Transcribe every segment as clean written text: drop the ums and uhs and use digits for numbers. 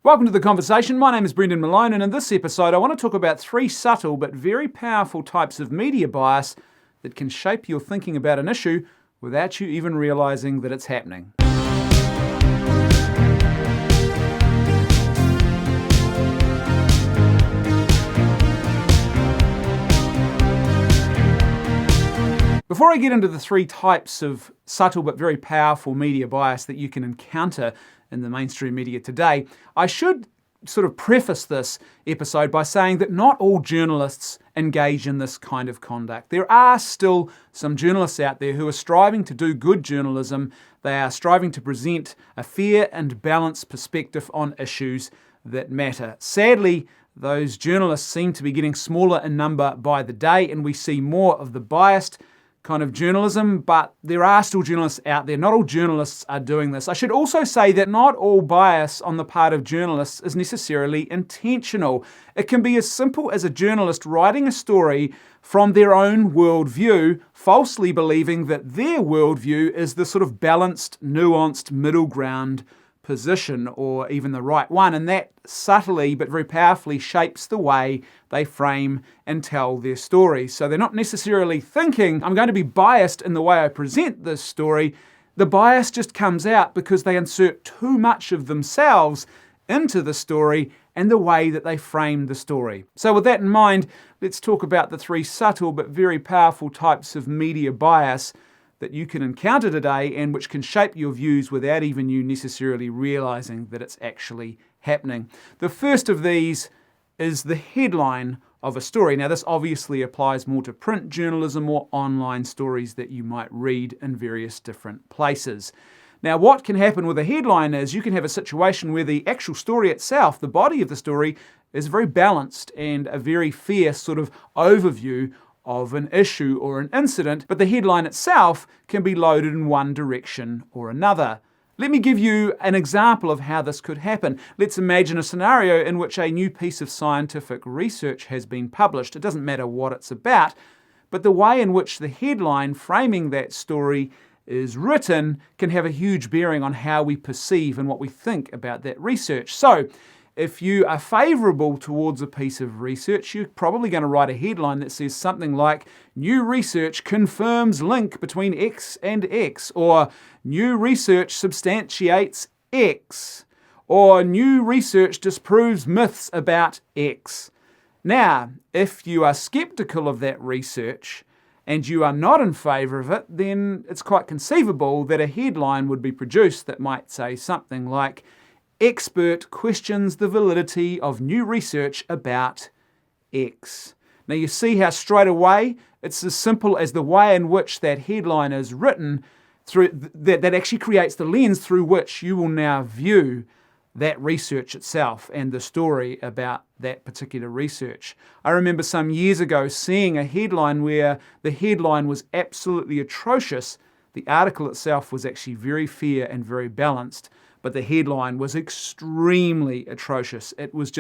Welcome to The Conversation. My name is Brendan Malone, and in this episode I want to talk about 3 subtle but very powerful types of media bias that can shape your thinking about an issue without you even realising that it's happening. Before I get into the 3 types of subtle but very powerful media bias that you can encounter in the mainstream media today, I should sort of preface this episode by saying that not all journalists engage in this kind of conduct. There are still some journalists out there who are striving to do good journalism. They are striving to present a fair and balanced perspective on issues that matter. Sadly, those journalists seem to be getting smaller in number by the day, and we see more of the biased kind of journalism, but there are still journalists out there. Not all journalists are doing this. I should also say that not all bias on the part of journalists is necessarily intentional. It can be as simple as a journalist writing a story from their own worldview, falsely believing that their worldview is the sort of balanced, nuanced middle ground position, or even the right one, and that subtly but very powerfully shapes the way they frame and tell their story. So they're not necessarily thinking, I'm going to be biased in the way I present this story. The bias just comes out because they insert too much of themselves into the story and the way that they frame the story. So with that in mind, let's talk about the 3 subtle but very powerful types of media bias that you can encounter today and which can shape your views without even you necessarily realizing that it's actually happening. The first of these is the headline of a story. Now, this obviously applies more to print journalism or online stories that you might read in various different places. Now, what can happen with a headline is you can have a situation where the actual story itself, the body of the story, is very balanced and a very fair sort of overview of an issue or an incident, but the headline itself can be loaded in one direction or another. Let me give you an example of how this could happen. Let's imagine a scenario in which a new piece of scientific research has been published. It doesn't matter what it's about, but the way in which the headline framing that story is written can have a huge bearing on how we perceive and what we think about that research. So, if you are favourable towards a piece of research, you're probably going to write a headline that says something like, "New research confirms link between X and X," or "New research substantiates X," or "New research disproves myths about X." Now, if you are sceptical of that research and you are not in favour of it, then it's quite conceivable that a headline would be produced that might say something like, "Expert questions the validity of new research about X." Now you see how straight away it's as simple as the way in which that headline is written that actually creates the lens through which you will now view that research itself and the story about that particular research. I remember some years ago seeing a headline where the headline was absolutely atrocious. The article itself was actually very fair and very balanced, but the headline was extremely atrocious. It was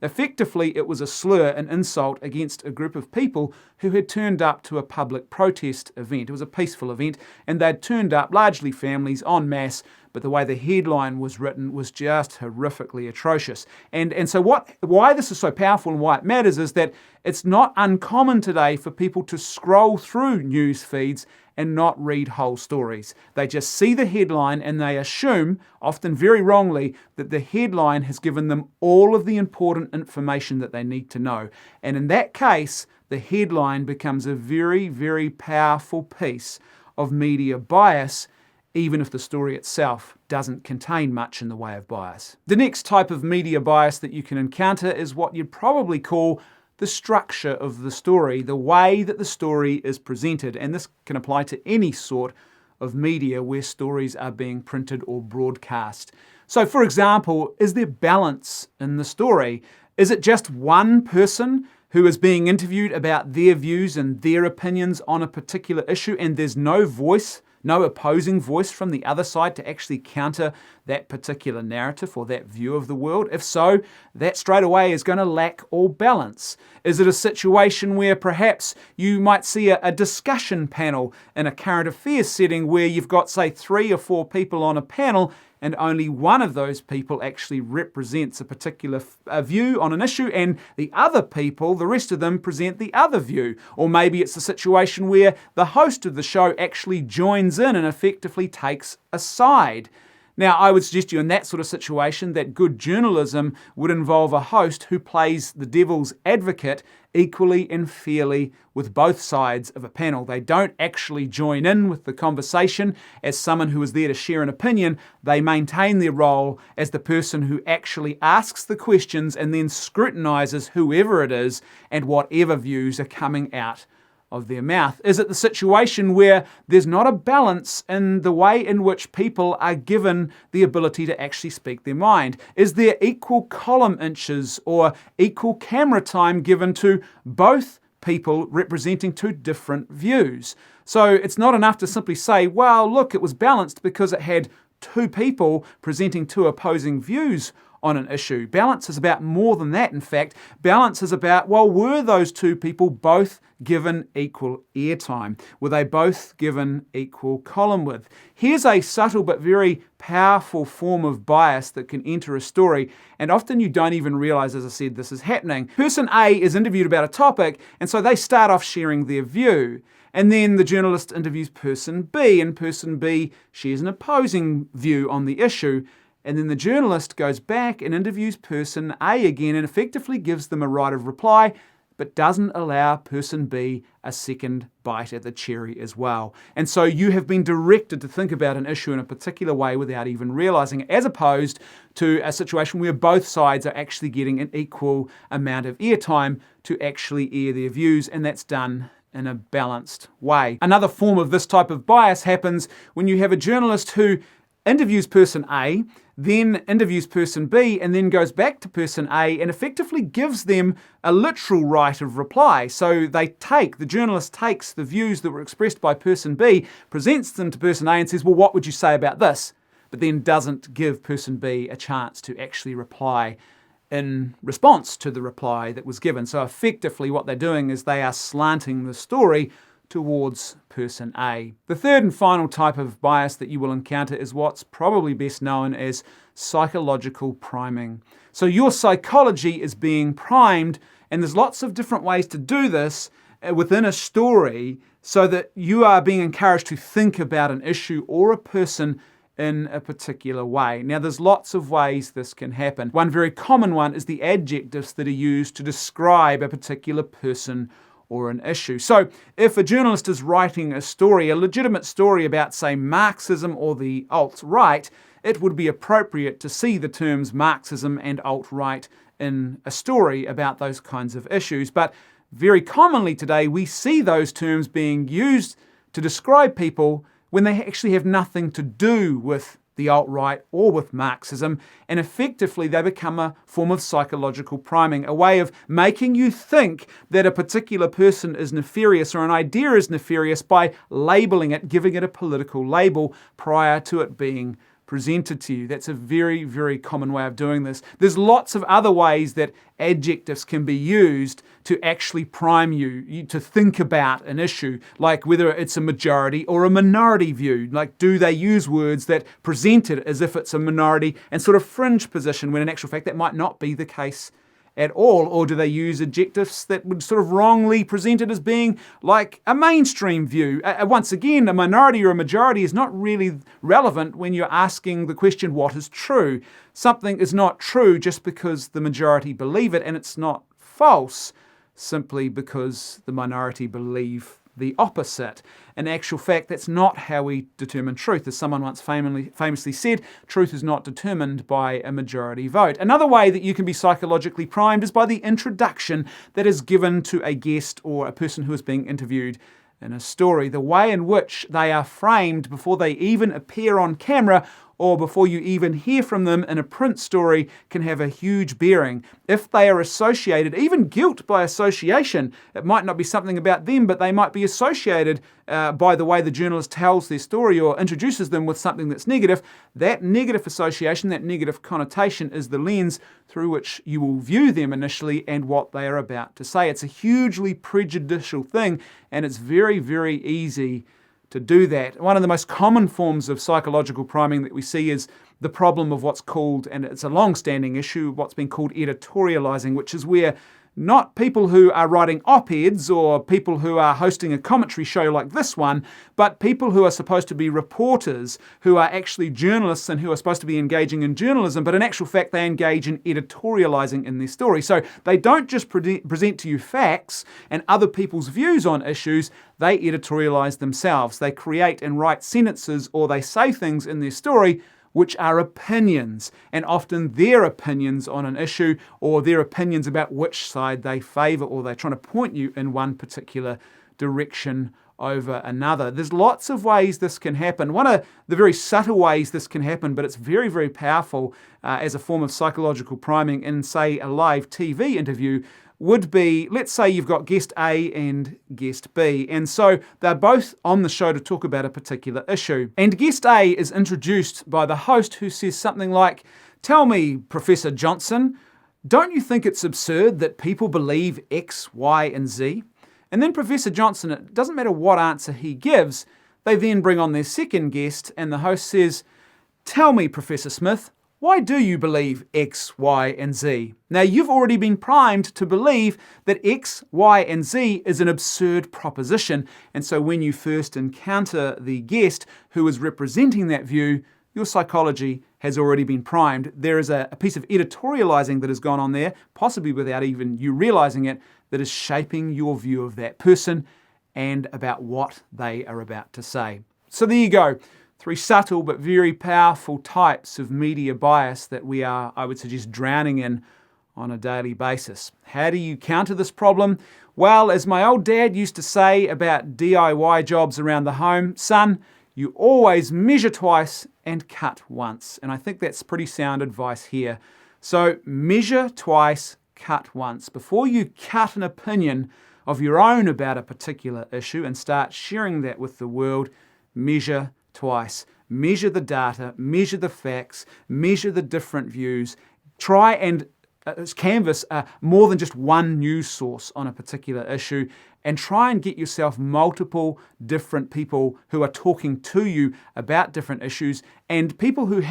effectively it was a slur, an insult against a group of people who had turned up to a public protest event. It was a peaceful event, and they'd turned up, largely families, en masse, but the way the headline was written was just horrifically atrocious. And so why this is so powerful and why it matters is that it's not uncommon today for people to scroll through news feeds and not read whole stories. They just see the headline and they assume, often very wrongly, that the headline has given them all of the important information that they need to know. And in that case, the headline becomes a very, very powerful piece of media bias, even if the story itself doesn't contain much in the way of bias. The next type of media bias that you can encounter is what you'd probably call the structure of the story, the way that the story is presented, and this can apply to any sort of media where stories are being printed or broadcast. So, for example, is there balance in the story? Is it just one person who is being interviewed about their views and their opinions on a particular issue, and there's no voice, no opposing voice from the other side to actually counter that particular narrative or that view of the world? If so, that straight away is going to lack all balance. Is it a situation where perhaps you might see a discussion panel in a current affairs setting where you've got, say, 3 or 4 people on a panel, and only one of those people actually represents a particular view on an issue, and the other people, the rest of them, present the other view. Or maybe it's a situation where the host of the show actually joins in and effectively takes a side. Now, I would suggest to you in that sort of situation that good journalism would involve a host who plays the devil's advocate equally and fairly with both sides of a panel. They don't actually join in with the conversation as someone who is there to share an opinion. They maintain their role as the person who actually asks the questions and then scrutinises whoever it is and whatever views are coming out of their mouth. Is it the situation where there's not a balance in the way in which people are given the ability to actually speak their mind? Is there equal column inches or equal camera time given to both people representing two different views? So it's not enough to simply say, well, look, it was balanced because it had two people presenting two opposing views on an issue. Balance is about more than that, in fact. Balance is about, well, were those two people both given equal airtime? Were they both given equal column width? Here's a subtle but very powerful form of bias that can enter a story, and often you don't even realize, as I said, this is happening. Person A is interviewed about a topic, and so they start off sharing their view. And then the journalist interviews person B, and person B shares an opposing view on the issue. And then the journalist goes back and interviews person A again and effectively gives them a right of reply, but doesn't allow person B a second bite at the cherry as well. And so you have been directed to think about an issue in a particular way without even realizing it, as opposed to a situation where both sides are actually getting an equal amount of airtime to actually air their views, and that's done in a balanced way. Another form of this type of bias happens when you have a journalist who interviews person A, then interviews person B, and then goes back to person A and effectively gives them a literal right of reply. So the journalist takes the views that were expressed by person B, presents them to person A and says, well, what would you say about this? But then doesn't give person B a chance to actually reply in response to the reply that was given. So effectively what they're doing is they are slanting the story towards person A. The third and final type of bias that you will encounter is what's probably best known as psychological priming. So your psychology is being primed, and there's lots of different ways to do this within a story so that you are being encouraged to think about an issue or a person in a particular way. Now, there's lots of ways this can happen. One very common one is the adjectives that are used to describe a particular person or an issue. So if a journalist is writing a story, a legitimate story about, say, Marxism or the alt-right, it would be appropriate to see the terms Marxism and alt-right in a story about those kinds of issues. But very commonly today, we see those terms being used to describe people when they actually have nothing to do with the alt-right or with Marxism, and effectively they become a form of psychological priming, a way of making you think that a particular person is nefarious or an idea is nefarious by labeling it, giving it a political label prior to it being presented to you. That's a very, very common way of doing this. There's lots of other ways that adjectives can be used to actually prime you to think about an issue, like whether it's a majority or a minority view. Like, do they use words that present it as if it's a minority and sort of fringe position, when in actual fact that might not be the case at all? Or do they use adjectives that would sort of wrongly present it as being like a mainstream view? Once again, a minority or a majority is not really relevant when you're asking the question, what is true? Something is not true just because the majority believe it, and it's not false simply because the minority believe the opposite. In actual fact, that's not how we determine truth. As someone once famously said, truth is not determined by a majority vote. Another way that you can be psychologically primed is by the introduction that is given to a guest or a person who is being interviewed in a story. The way in which they are framed before they even appear on camera or before you even hear from them in a print story can have a huge bearing. If they are associated, even guilt by association, it might not be something about them, but they might be associated by the way the journalist tells their story or introduces them with something that's negative. That negative association, that negative connotation is the lens through which you will view them initially and what they are about to say. It's a hugely prejudicial thing, and it's very, very easy to do that. One of the most common forms of psychological priming that we see is the problem of what's called, and it's a long-standing issue, what's been called editorializing, which is where not people who are writing op-eds or people who are hosting a commentary show like this one, but people who are supposed to be reporters, who are actually journalists and who are supposed to be engaging in journalism, but in actual fact they engage in editorializing in their story. So they don't just present to you facts and other people's views on issues, they editorialize themselves. They create and write sentences or they say things in their story which are opinions, and often their opinions on an issue or their opinions about which side they favour, or they're trying to point you in one particular direction over another. There's lots of ways this can happen. One of the very subtle ways this can happen, but it's very, very powerful as a form of psychological priming in, say, a live TV interview, would be, let's say you've got guest A and guest B, and so they're both on the show to talk about a particular issue. And guest A is introduced by the host who says something like, "Tell me, Professor Johnson, don't you think it's absurd that people believe X, Y, and Z?" And then Professor Johnson, it doesn't matter what answer he gives, they then bring on their second guest, and the host says, "Tell me, Professor Smith, why do you believe X, Y, and Z?" Now, you've already been primed to believe that X, Y, and Z is an absurd proposition. And so when you first encounter the guest who is representing that view, your psychology has already been primed. There is a piece of editorializing that has gone on there, possibly without even you realizing it, that is shaping your view of that person and about what they are about to say. So there you go. 3 subtle but very powerful types of media bias that we are, I would suggest, drowning in on a daily basis. How do you counter this problem? Well, as my old dad used to say about DIY jobs around the home, son, you always measure twice and cut once. And I think that's pretty sound advice here. So measure twice, cut once. Before you cut an opinion of your own about a particular issue and start sharing that with the world, measure twice. Measure the data, measure the facts, measure the different views. Try and canvass more than just one news source on a particular issue, and try and get yourself multiple different people who are talking to you about different issues, and people who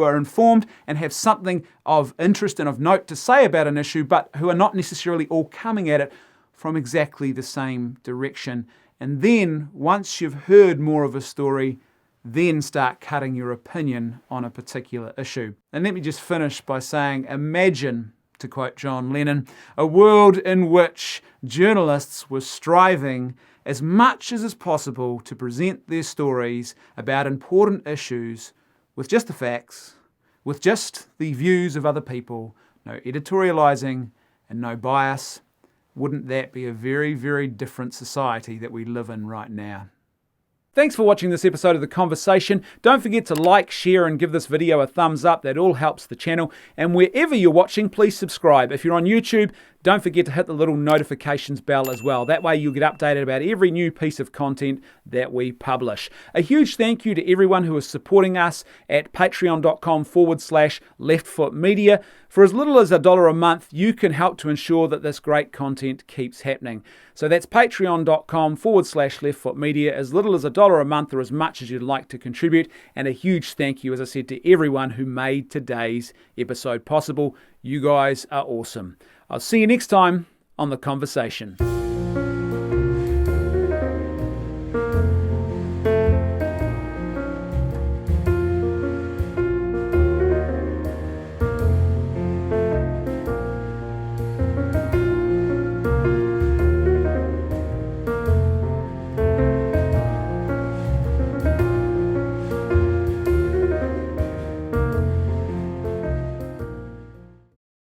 are informed and have something of interest and of note to say about an issue, but who are not necessarily all coming at it from exactly the same direction. And then, once you've heard more of a story, then start cutting your opinion on a particular issue. And let me just finish by saying, imagine, to quote John Lennon, a world in which journalists were striving as much as is possible to present their stories about important issues with just the facts, with just the views of other people, no editorializing and no bias. Wouldn't that be a very, very different society that we live in right now? Thanks for watching this episode of The Conversation. Don't forget to like, share, and give this video a thumbs up. That all helps the channel. And wherever you're watching, please subscribe. If you're on YouTube, don't forget to hit the little notifications bell as well. That way you'll get updated about every new piece of content that we publish. A huge thank you to everyone who is supporting us at patreon.com/leftfootmedia. For as little as $1 a month, you can help to ensure that this great content keeps happening. So that's patreon.com/leftfootmedia, as little as $1 a month or as much as you'd like to contribute. And a huge thank you, as I said, to everyone who made today's episode possible. You guys are awesome. I'll see you next time on The Conversation.